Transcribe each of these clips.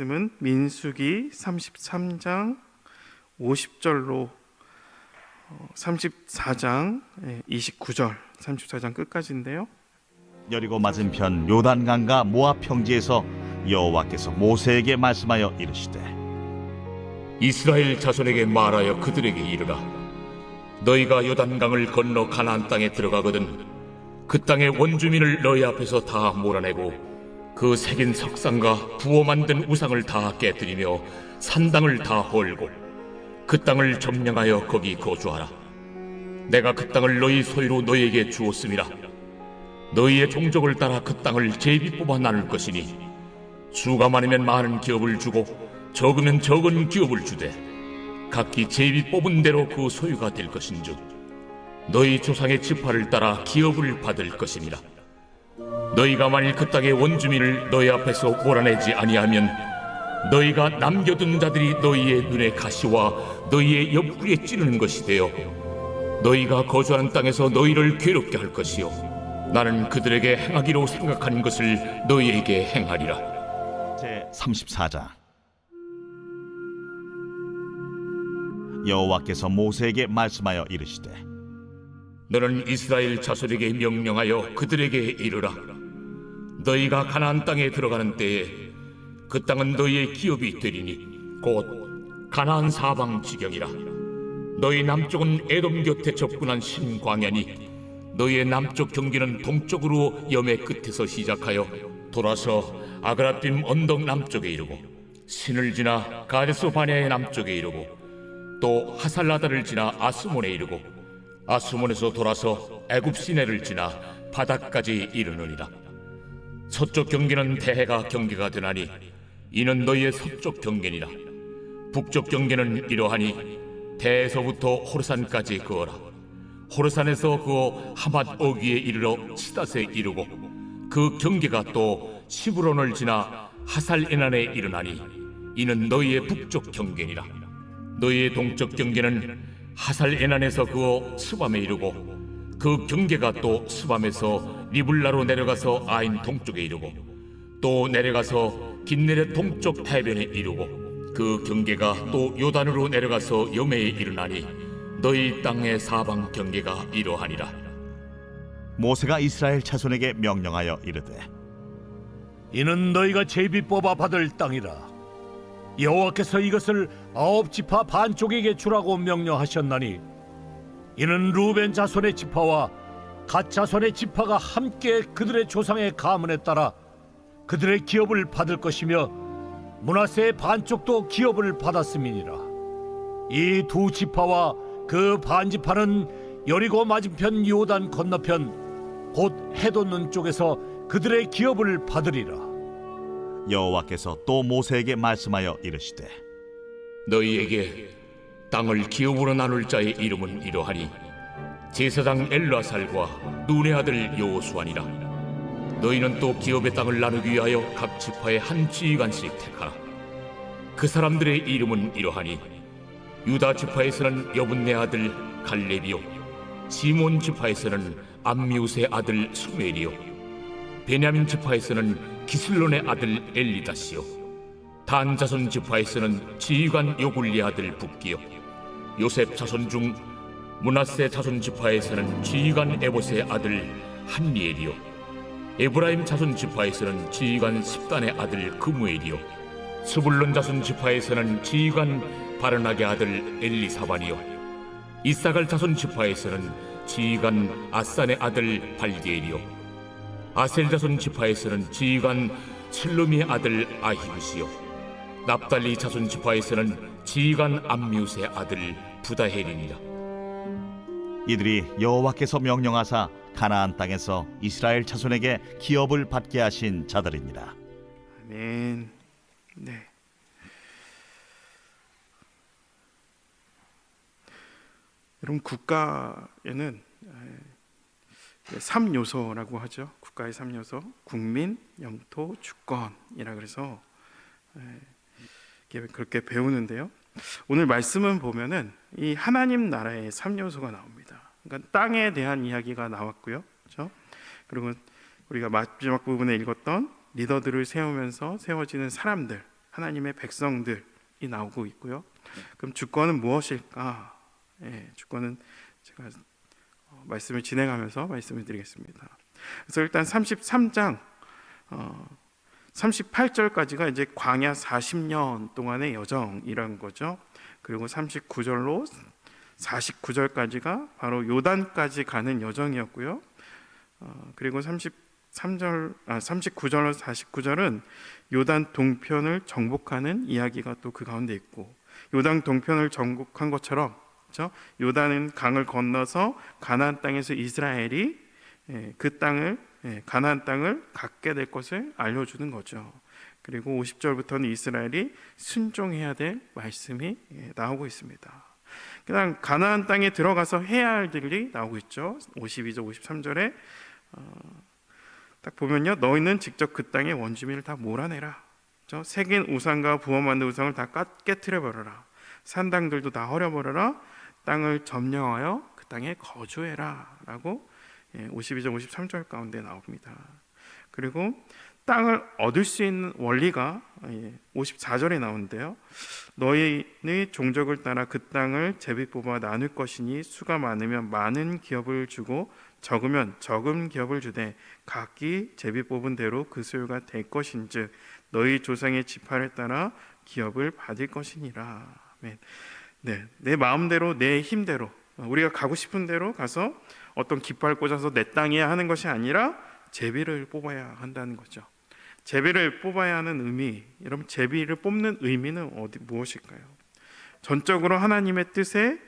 말씀은 민수기 33장 50절로 34장 29절, 34장 끝까지인데요. 여리고 맞은편 요단강과 모압 평지에서 여호와께서 모세에게 말씀하여 이르시되 이스라엘 자손에게 말하여 그들에게 이르라. 너희가 요단강을 건너 가나안 땅에 들어가거든 그 땅의 원주민을 너희 앞에서 다 몰아내고 그 새긴 석상과 부어 만든 우상을 다 깨뜨리며 산당을 다 헐고 그 땅을 점령하여 거기 거주하라. 내가 그 땅을 너희 소유로 너희에게 주었음이라. 너희의 종족을 따라 그 땅을 제비 뽑아 나눌 것이니 수가 많으면 많은 기업을 주고 적으면 적은 기업을 주되 각기 제비 뽑은 대로 그 소유가 될 것인즉 너희 조상의 지파를 따라 기업을 받을 것이니라. 너희가 만일 그 땅의 원주민을 너희 앞에서 몰아내지 아니하면 너희가 남겨둔 자들이 너희의 눈에 가시와 너희의 옆구리에 찌르는 것이 되어 너희가 거주하는 땅에서 너희를 괴롭게 할 것이요 나는 그들에게 행하기로 생각한 것을 너희에게 행하리라. 제34장 여호와께서 모세에게 말씀하여 이르시되 너는 이스라엘 자손에게 명령하여 그들에게 이르라. 너희가 가나안 땅에 들어가는 때에 그 땅은 너희의 기업이 되리니 곧 가나안 사방 지경이라. 너희 남쪽은 에돔 곁에 접근한 신광야니 너희의 남쪽 경계는 동쪽으로 염의 끝에서 시작하여 돌아서 아그라빔 언덕 남쪽에 이르고 신을 지나 가데스 바네아의 남쪽에 이르고 또 하살라다를 지나 아스몬에 이르고 아스몬에서 돌아서 애굽 시내를 지나 바닥까지 이르느니라. 서쪽 경계는 대해가 경계가 되나니 이는 너희의 서쪽 경계니라. 북쪽 경계는 이러하니 대에서부터 호르산까지 그어라. 호르산에서 그어 하맛 어귀에 이르러 시닷에 이르고 그 경계가 또 시브론을 지나 하살에난에 이르나니 이는 너희의 북쪽 경계니라. 너희의 동쪽 경계는 하살에난에서 그어 스밤에 이르고 그 경계가 또 스밤에서 리블라로 내려가서 아인 동쪽에 이르고 또 내려가서 긴네렛 동쪽 해변에 이르고 그 경계가 또 요단으로 내려가서 여매에 이르나니 너희 땅의 사방 경계가 이러하니라. 모세가 이스라엘 자손에게 명령하여 이르되 이는 너희가 제비 뽑아 받을 땅이라. 여호와께서 이것을 9지파 반쪽에게 주라고 명령하셨나니 이는 루벤 자손의 지파와 갓 자손의 지파가 함께 그들의 조상의 가문에 따라 그들의 기업을 받을 것이며 므낫세의 반쪽도 기업을 받았음이니라. 이 두 지파와 그 반지파는 여리고 맞은편 요단 건너편 곧 해돋는 쪽에서 그들의 기업을 받으리라. 여호와께서 또 모세에게 말씀하여 이르시되 너희에게 땅을 기업으로 나눌 자의 이름은 이러하니 제사장 엘르아살과 눈의 아들 여호수아니라. 너희는 또 기업의 땅을 나누기 위하여 각 지파의 한 지휘관씩 택하라. 그 사람들의 이름은 이러하니 유다 지파에서는 여분네 아들 갈렙이요 시몬 지파에서는 암미우스의 아들 수멜이요 베냐민 지파에서는 기슬론의 아들 엘리다시요 단 자손 지파에서는 지휘관 요굴리 아들 붓기요 요셉 자손 중 므낫세 자손 지파에서는 지휘관 에봇의 아들 한리엘이요 에브라임 자손 지파에서는 지휘관 십단의 아들 그무엘이요 스불론 자손 지파에서는 지휘관 바르나게 아들 엘리사반이요 이사갈 자손 지파에서는 지휘관 아산의 아들 발디엘이요 아셀 자손 지파에서는 지휘관 칠루미의 아들 아히우시요 납달리 자손 지파에서는 지휘관 암미우스의 아들 부다헬이니라. 이들이 여호와께서 명령하사 가나안 땅에서 이스라엘 자손에게 기업을 받게 하신 자들이니라. 아멘. 네. 여러분, 국가에는 3요소라고 하죠. 국가의 3요소, 국민, 영토, 주권이라 그래서 그렇게 배우는데요. 오늘 말씀은 보면은 이 하나님 나라의 3요소가 나옵니다. 그러니까 땅에 대한 이야기가 나왔고요, 그렇죠? 그리고 우리가 마지막 부분에 읽었던 리더들을 세우면서 세워지는 사람들, 하나님의 백성들이 나오고 있고요. 그럼 주권은 무엇일까? 주권은 제가 말씀을 진행하면서 말씀을 드리겠습니다. 그래서 일단 33장 38절까지가 이제 광야 40년 동안의 여정이라는 거죠. 그리고 39절로 49절까지가 바로 요단까지 가는 여정이었고요. 그리고 39절로 49절은 요단 동편을 정복하는 이야기가 또 그 가운데 있고, 요단 동편을 정복한 것처럼, 그렇죠? 요단은 강을 건너서 가나안 땅에서 이스라엘이 그 땅을, 가나안 땅을 갖게 될 것을 알려주는 거죠. 그리고 50절부터는 이스라엘이 순종해야 될 말씀이 나오고 있습니다. 그다음 가나안 땅에 들어가서 해야 할 일이 나오고 있죠. 52절 53절에 딱 보면요, 너희는 직접 그 땅의 원주민을 다 몰아내라. 그렇죠? 새긴 우상과 부어 만든 우상을 다 깨트려 버려라. 산당들도 다 헐어버려라. 땅을 점령하여 그 땅에 거주해라 라고 52절 53절 가운데 나옵니다. 그리고 땅을 얻을 수 있는 원리가 54절에 나오는데요, 너희의 종족을 따라 그 땅을 제비 뽑아 나눌 것이니 수가 많으면 많은 기업을 주고 적으면 적은 기업을 주되 각기 제비 뽑은 대로 그 소유가 될 것인즉 너희 조상의 지파를 따라 기업을 받을 것이니라. 네, 내 마음대로 내 힘대로 우리가 가고 싶은 대로 가서 어떤 깃발 꽂아서 내 땅이야 하는 것이 아니라 제비를 뽑아야 한다는 거죠. 제비를 뽑아야 하는 의미, 여러분 제비를 뽑는 의미는 무엇일까요? 전적으로 하나님의 뜻에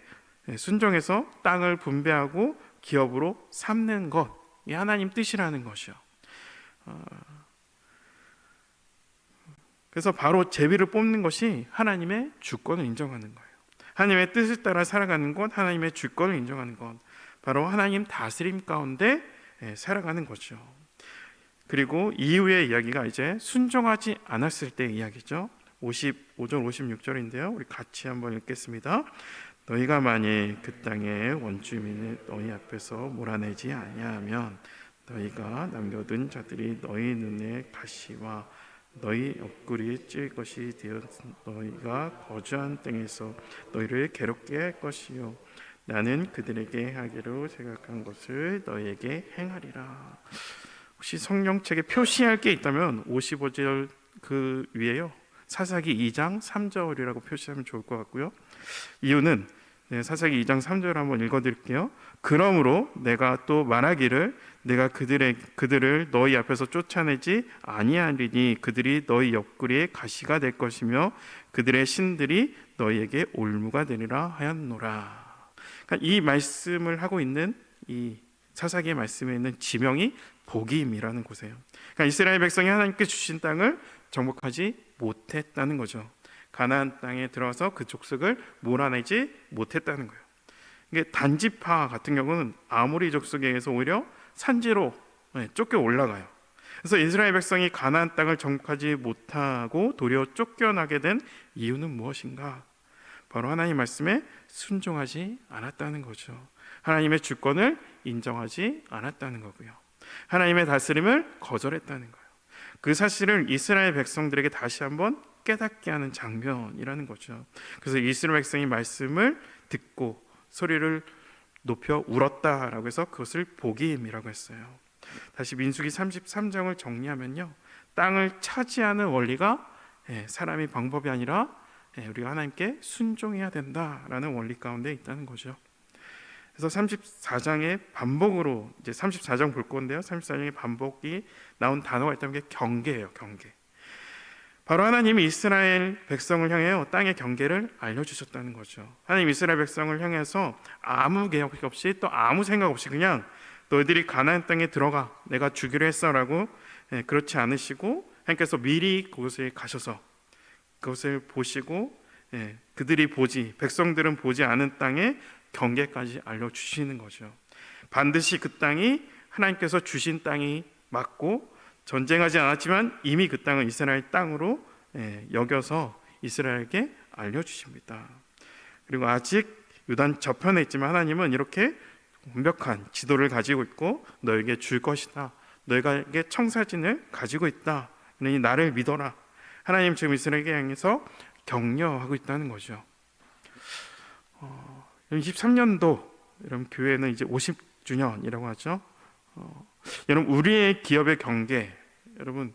순종해서 땅을 분배하고 기업으로 삼는 것, 이 하나님 뜻이라는 것이요. 그래서 바로 제비를 뽑는 것이 하나님의 주권을 인정하는 거예요. 하나님의 뜻을 따라 살아가는 것, 하나님의 주권을 인정하는 것, 바로 하나님 다스림 가운데 살아가는 거죠. 그리고 이후의 이야기가 이제 순종하지 않았을 때의 이야기죠. 55절 56절인데요. 우리 같이 한번 읽겠습니다. 너희가 만일 그 땅의 원주민을 너희 앞에서 몰아내지 아니하면 너희가 남겨둔 자들이 너희 눈에 가시와 너희 옆구리에 찔 것이 되어 너희가 거주한 땅에서 너희를 괴롭게 할 것이요 나는 그들에게 하기로 생각한 것을 너희에게 행하리라. 혹시 성경책에 표시할 게 있다면 55절 그 위에요, 사사기 2장 3절이라고 표시하면 좋을 것 같고요. 이유는 사사기 2장 3절 한번 읽어드릴게요. 그러므로 내가 또 말하기를 내가 그들을 너희 앞에서 쫓아내지 아니하리니 그들이 너희 옆구리에 가시가 될 것이며 그들의 신들이 너희에게 올무가 되리라 하였노라. 그러니까 이 말씀을 하고 있는 이 사사기의 말씀에 있는 지명이 복임이라는 곳이에요. 그러니까 이스라엘 백성이 하나님께 주신 땅을 정복하지 못했다는 거죠. 가나안 땅에 들어와서 그 족속을 몰아내지 못했다는 거예요. 이게 단지파 같은 경우는 아모리 족속에 의해서 오히려 산지로 쫓겨 올라가요. 그래서 이스라엘 백성이 가나안 땅을 정복하지 못하고 도리어 쫓겨나게 된 이유는 무엇인가? 바로 하나님 말씀에 순종하지 않았다는 거죠. 하나님의 주권을 인정하지 않았다는 거고요. 하나님의 다스림을 거절했다는 거예요. 그 사실을 이스라엘 백성들에게 다시 한번 깨닫게 하는 장면이라는 거죠. 그래서 이스라엘 백성이 말씀을 듣고 소리를 높여 울었다라고 해서 그것을 복임이라고 했어요. 다시 민수기 33장을 정리하면요, 땅을 차지하는 원리가 사람의 방법이 아니라 우리가 하나님께 순종해야 된다라는 원리 가운데 있다는 거죠. 그래서 34장의 반복으로 이제 34장 볼 건데요, 34장의 반복이 나온 단어가 있다는 게 경계예요. 경계. 바로 하나님이 이스라엘 백성을 향해 땅의 경계를 알려주셨다는 거죠. 하나님 이스라엘 백성을 향해서 아무 계획 없이 또 아무 생각 없이 그냥 너희들이 가나안 땅에 들어가 내가 주기로 했어라고, 그렇지 않으시고 하나님께서 미리 그곳에 가셔서 그것을 보시고 그들이 백성들은 보지 않은 땅에 경계까지 알려주시는 거죠. 반드시 그 땅이 하나님께서 주신 땅이 맞고 전쟁하지 않았지만 이미 그 땅은 이스라엘 땅으로 여겨서 이스라엘에게 알려주십니다. 그리고 아직 요단 저편에 있지만 하나님은 이렇게 완벽한 지도를 가지고 있고 너에게 줄 것이다, 너에게 청사진을 가지고 있다, 그러니 나를 믿어라 하나님 지금 이스라엘에게 향해서 격려하고 있다는 거죠. 23년도 여러분 교회는 이제 50주년이라고 하죠. 여러분 우리의 기업의 경계, 여러분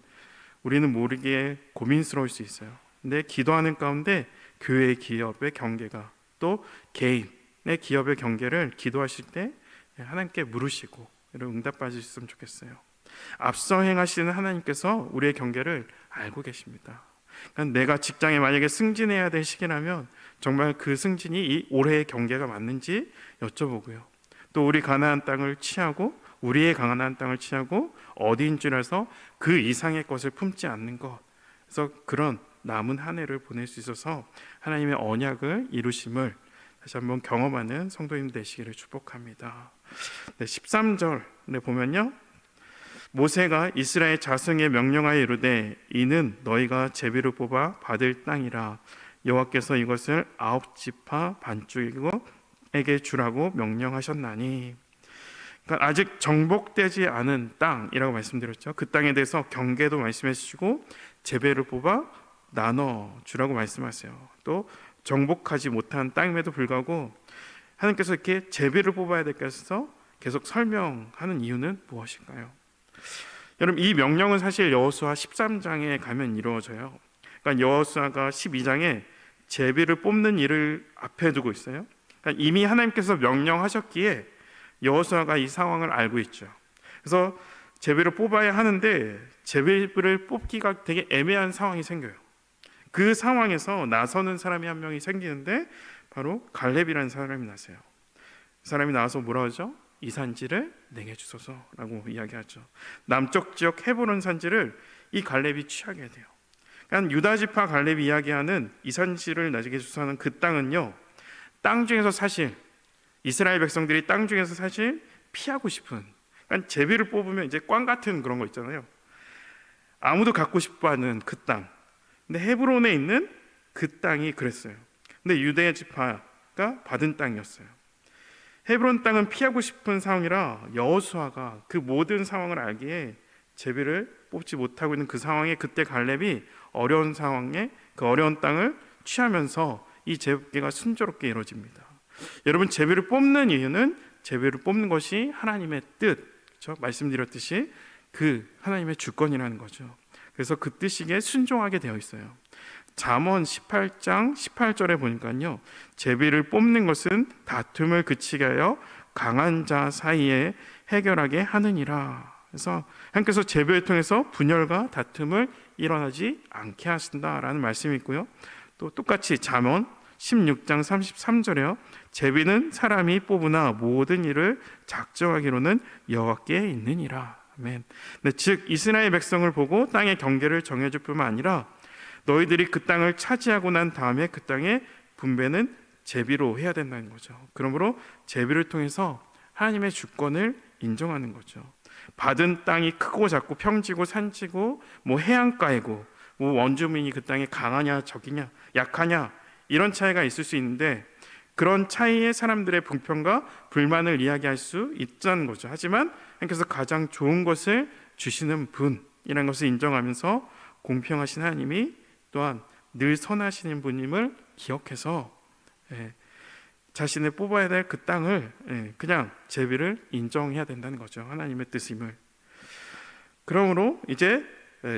우리는 모르게 고민스러울 수 있어요. 근데 기도하는 가운데 교회의 기업의 경계가 또 개인의 기업의 경계를 기도하실 때 하나님께 물으시고 여러분 응답 받으셨으면 좋겠어요. 앞서 행하시는 하나님께서 우리의 경계를 알고 계십니다. 그러니까 내가 직장에 만약에 승진해야 될 시기라면 정말 그 승진이 이 올해의 경계가 맞는지 여쭤보고요. 또 우리 가나안 땅을 취하고 우리의 가나안 땅을 취하고 어디인 줄 알아서 그 이상의 것을 품지 않는 것, 그래서 그런 남은 한 해를 보낼 수 있어서 하나님의 언약을 이루심을 다시 한번 경험하는 성도님 되시기를 축복합니다. 13절에 보면요, 모세가 이스라엘 자손에게 명령하여 이르되 이는 너희가 제비로 뽑아 받을 땅이라 여호와께서 이것을 9지파 반쪽에게 주라고 명령하셨나니. 그러니까 아직 정복되지 않은 땅이라고 말씀드렸죠. 그 땅에 대해서 경계도 말씀해 주시고 제비를 뽑아 나눠 주라고 말씀하세요. 또 정복하지 못한 땅임에도 불구하고 하나님께서 이렇게 제비를 뽑아야 될 것에서 계속 설명하는 이유는 무엇일까요? 여러분 이 명령은 사실 여호수아 13장에 가면 이루어져요. 그러니까 여호수아가 12장에 제비를 뽑는 일을 앞에 두고 있어요. 그러니까 이미 하나님께서 명령하셨기에 여호수아가 이 상황을 알고 있죠. 그래서 제비를 뽑아야 하는데 제비를 뽑기가 되게 애매한 상황이 생겨요. 그 상황에서 나서는 사람이 한 명이 생기는데 바로 갈렙이라는 사람이 나세요. 그 사람이 나와서 뭐라 하죠? 이 산지를 내게 주소서라고 이야기하죠. 남쪽 지역 헤브론 산지를 이 갈렙이 취하게 돼요. 그러니까 유다 지파 갈렙이 이야기하는 이 산지를 내게 주소서는 그 땅은요, 땅 중에서 사실 이스라엘 백성들이 땅 중에서 사실 피하고 싶은, 그러니까 제비를 뽑으면 이제 꽝 같은 그런 거 있잖아요. 아무도 갖고 싶어하는 그 땅. 근데 헤브론에 있는 그 땅이 그랬어요. 근데 유대 지파가 받은 땅이었어요. 헤브론 땅은 피하고 싶은 상황이라 여호수아가 그 모든 상황을 알기에 제비를 뽑지 못하고 있는 그 상황에 그때 갈렙이 어려운 상황에 그 어려운 땅을 취하면서 이 제비가 순조롭게 이루어집니다. 여러분 제비를 뽑는 이유는 제비를 뽑는 것이 하나님의 뜻, 그렇죠? 말씀드렸듯이 그 하나님의 주권이라는 거죠. 그래서 그 뜻이기에 순종하게 되어 있어요. 잠언 18장 18절에 보니까요, 제비를 뽑는 것은 다툼을 그치게 하여 강한 자 사이에 해결하게 하느니라. 그래서 하나님께서 제비를 통해서 분열과 다툼을 일어나지 않게 하신다라는 말씀이 있고요. 또 똑같이 잠언 16장 33절에요, 제비는 사람이 뽑으나 모든 일을 작정하기로는 여호와께 있느니라. 아멘. 네, 즉 이스라엘 백성을 보고 땅의 경계를 정해줄 뿐만 아니라 너희들이 그 땅을 차지하고 난 다음에 그 땅의 분배는 제비로 해야 된다는 거죠. 그러므로 제비를 통해서 하나님의 주권을 인정하는 거죠. 받은 땅이 크고 작고 평지고 산지고 뭐 해안가이고 뭐 원주민이 그 땅에 강하냐 적이냐 약하냐 이런 차이가 있을 수 있는데, 그런 차이의 사람들의 불평과 불만을 이야기할 수 있다는 거죠. 하지만 하나님께서 가장 좋은 것을 주시는 분이라는 것을 인정하면서 공평하신 하나님이 또한 늘 선하시는 분임을 기억해서 자신을 뽑아야 될 그 땅을 그냥 제비를 인정해야 된다는 거죠. 하나님의 뜻임을. 그러므로 이제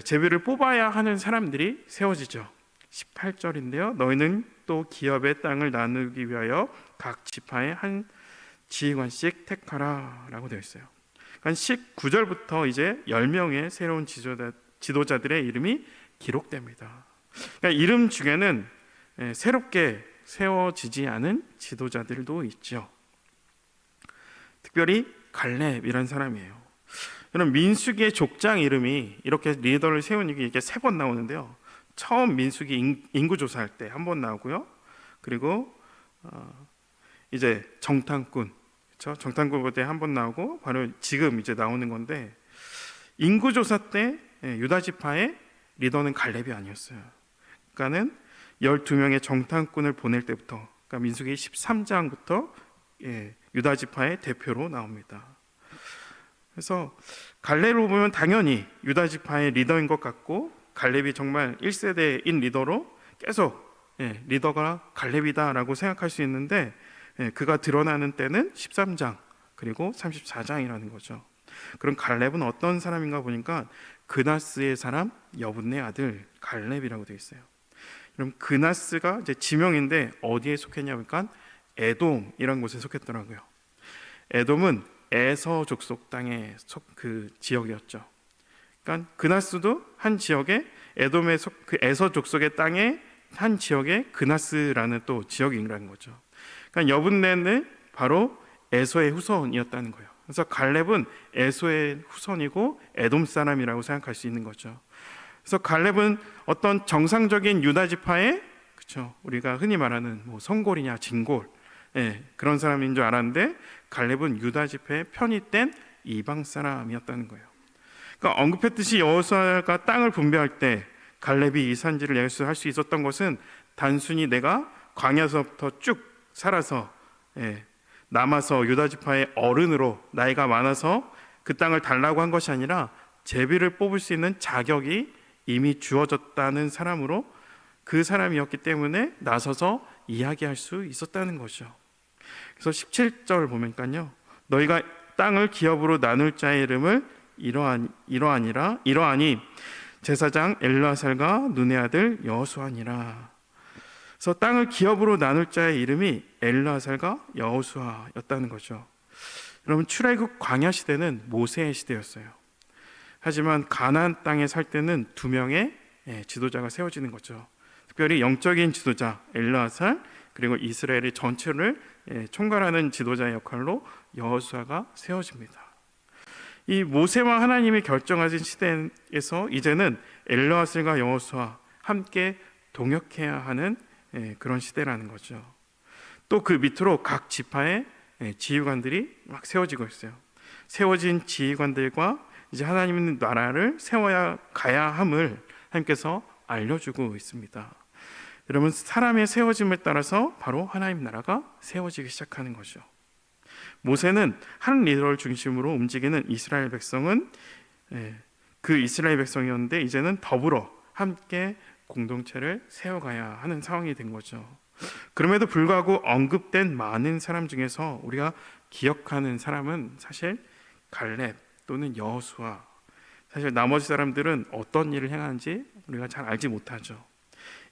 제비를 뽑아야 하는 사람들이 세워지죠. 18절인데요, 너희는 또 기업의 땅을 나누기 위하여 각 지파에 한 지휘관씩 택하라 라고 되어 있어요. 그러니까 19절부터 이제 10명의 새로운 지도자들의 이름이 기록됩니다. 그러니까 이름 중에는 새롭게 세워지지 않은 지도자들도 있죠. 특별히 갈렙이라는 사람이에요. 여러분 민수기의 족장 이름이 이렇게 리더를 세운 이게 3번 나오는데요. 처음 민수기 인구 조사할 때 한 번 나오고요. 그리고 이제 정탐꾼, 그렇죠? 정탐꾼 볼 때 한 번 나오고 바로 지금 이제 나오는 건데, 인구 조사 때 유다 지파의 리더는 갈렙이 아니었어요. 그러니까는 12명의 정탐꾼을 보낼 때부터, 그러니까 민수기 13장부터 유다 지파의 대표로 나옵니다. 그래서 갈렙을 보면 당연히 유다 지파의 리더인 것 같고 갈렙이 정말 1세대인 리더로 계속 리더가 갈렙이다라고 생각할 수 있는데 그가 드러나는 때는 13장 그리고 34장이라는 거죠. 그럼 갈렙은 어떤 사람인가 보니까 그나스의 사람 여분네 아들 갈렙이라고 되어 있어요. 그럼 그나스가 이제 지명인데 어디에 속했냐 보니까 에돔이라는 곳에 속했더라고요. 에돔은 에서 족속 땅의 그 지역이었죠. 그러니까 그나스도 한 지역에 에돔의 그 에서 족속의 땅의 한 지역에 그나스라는 또 지역이라는 거죠. 그러니까 여분네는 바로 에서의 후손이었다는 거예요. 그래서 갈렙은 에서의 후손이고 에돔 사람이라고 생각할 수 있는 거죠. 그래서 갈렙은 어떤 정상적인 유다 지파의 그렇죠. 우리가 흔히 말하는 뭐 성골이냐 진골 그런 사람인 줄 알았는데 갈렙은 유다 지파에 편입된 이방 사람이었다는 거예요. 그러니까 언급했듯이 여호수아가 땅을 분배할 때 갈렙이 이 산지를 예수할 수 있었던 것은 단순히 내가 광야서부터 쭉 살아서 남아서 유다 지파의 어른으로 나이가 많아서 그 땅을 달라고 한 것이 아니라 제비를 뽑을 수 있는 자격이 이미 주어졌다는 사람으로 그 사람이었기 때문에 나서서 이야기할 수 있었다는 거죠. 그래서 17절 보면요, 너희가 땅을 기업으로 나눌 자의 이름을 이러하니 제사장 엘르아살과 눈의 아들 여호수아니라. 그래서 땅을 기업으로 나눌 자의 이름이 엘르아살과 여호수아였다는 거죠. 여러분, 출애굽 광야 시대는 모세의 시대였어요. 하지만 가나안 땅에 살 때는 두 명의 지도자가 세워지는 거죠. 특별히 영적인 지도자 엘르아살, 그리고 이스라엘의 전체를 총괄하는 지도자의 역할로 여호수아가 세워집니다. 이 모세와 하나님이 결정하신 시대에서 이제는 엘르아살과 여호수아 함께 동역해야 하는 그런 시대라는 거죠. 또 그 밑으로 각 지파의 지휘관들이 막 세워지고 있어요. 세워진 지휘관들과 이제 하나님의 나라를 세워야 가야 함을 하나님께서 알려주고 있습니다. 여러분, 사람의 세워짐에 따라서 바로 하나님 나라가 세워지기 시작하는 거죠. 모세는 한 리더를 중심으로 움직이는 이스라엘 백성은 그 이스라엘 백성이었는데 이제는 더불어 함께 공동체를 세워가야 하는 상황이 된 거죠. 그럼에도 불구하고 언급된 많은 사람 중에서 우리가 기억하는 사람은 사실 갈렙 또는 여호수아, 사실 나머지 사람들은 어떤 일을 행하는지 우리가 잘 알지 못하죠.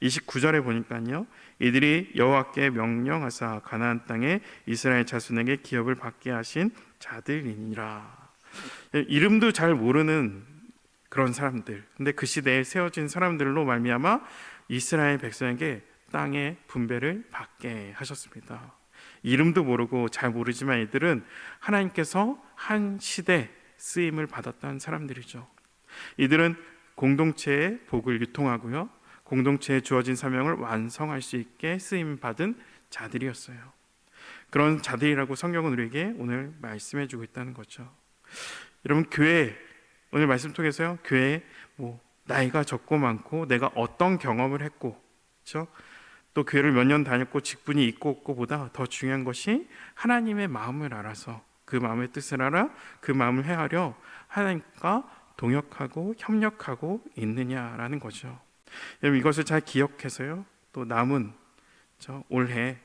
29절에 보니까요, 이들이 여호와께 명령하사 가나안 땅에 이스라엘 자손에게 기업을 받게 하신 자들이니라. 이름도 잘 모르는 그런 사람들, 근데 그 시대에 세워진 사람들로 말미암아 이스라엘 백성에게 땅의 분배를 받게 하셨습니다. 이름도 모르고 잘 모르지만 이들은 하나님께서 한 시대 쓰임을 받았던 사람들이죠. 이들은 공동체의 복을 유통하고요, 공동체에 주어진 사명을 완성할 수 있게 쓰임 받은 자들이었어요. 그런 자들이라고 성경은 우리에게 오늘 말씀해 주고 있다는 거죠. 여러분, 교회 오늘 말씀 통해서요, 교회에 뭐 나이가 적고 많고 내가 어떤 경험을 했고, 그렇죠? 또 교회를 몇 년 다녔고 직분이 있고 없고보다 더 중요한 것이 하나님의 마음을 알아서 그 마음의 뜻을 알아 그 마음을 헤아려 하나님과 동역하고 협력하고 있느냐라는 거죠. 여러분, 이것을 잘 기억해서요, 또 남은 올해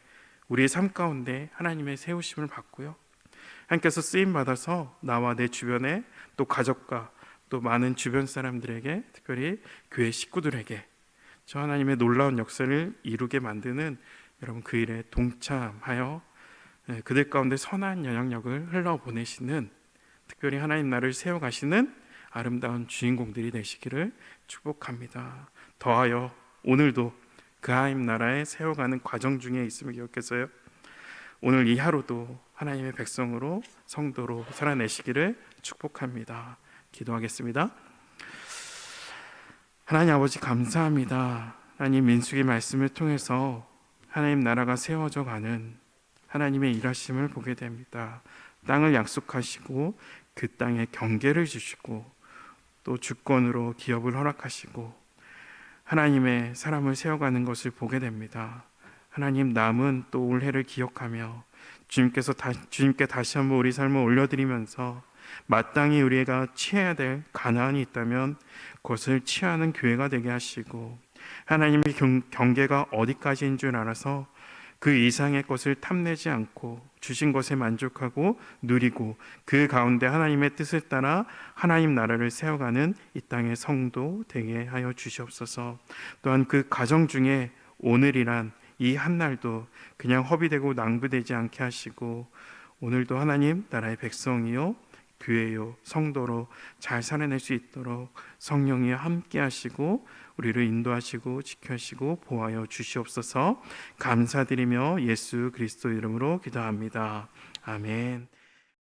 우리의 삶 가운데 하나님의 세우심을 받고요, 하나님께서 쓰임 받아서 나와 내 주변에 또 가족과 또 많은 주변 사람들에게, 특별히 교회 식구들에게 저 하나님의 놀라운 역사를 이루게 만드는 여러분 그 일에 동참하여 그들 가운데 선한 영향력을 흘러보내시는, 특별히 하나님 나라를 세워가시는 아름다운 주인공들이 되시기를 축복합니다. 더하여 오늘도 그 하나님 나라에 세워가는 과정 중에 있음을 기억해서요, 오늘 이 하루도 하나님의 백성으로 성도로 살아내시기를 축복합니다. 기도하겠습니다. 하나님 아버지, 감사합니다. 하나님, 민수기 말씀을 통해서 하나님 나라가 세워져 가는 하나님의 일하심을 보게 됩니다. 땅을 약속하시고 그 땅에 경계를 주시고 또 주권으로 기업을 허락하시고 하나님의 사람을 세워가는 것을 보게 됩니다. 하나님, 남은 또 올해를 기억하며 주님께 다시 한번 우리 삶을 올려드리면서 마땅히 우리가 취해야 될 가나안이 있다면 그것을 취하는 교회가 되게 하시고, 하나님의 경계가 어디까지인 줄 알아서 그 이상의 것을 탐내지 않고 주신 것에 만족하고 누리고 그 가운데 하나님의 뜻을 따라 하나님 나라를 세워가는 이 땅의 성도 되게 하여 주시옵소서. 또한 그 가정 중에 오늘이란 이 한날도 그냥 허비되고 낭비되지 않게 하시고, 오늘도 하나님 나라의 백성이요 교회요 성도로 잘 살아낼 수 있도록 성령이 함께 하시고 우리를 인도하시고 지켜주시고 보호하여 주시옵소서. 감사드리며 예수 그리스도 이름으로 기도합니다. 아멘.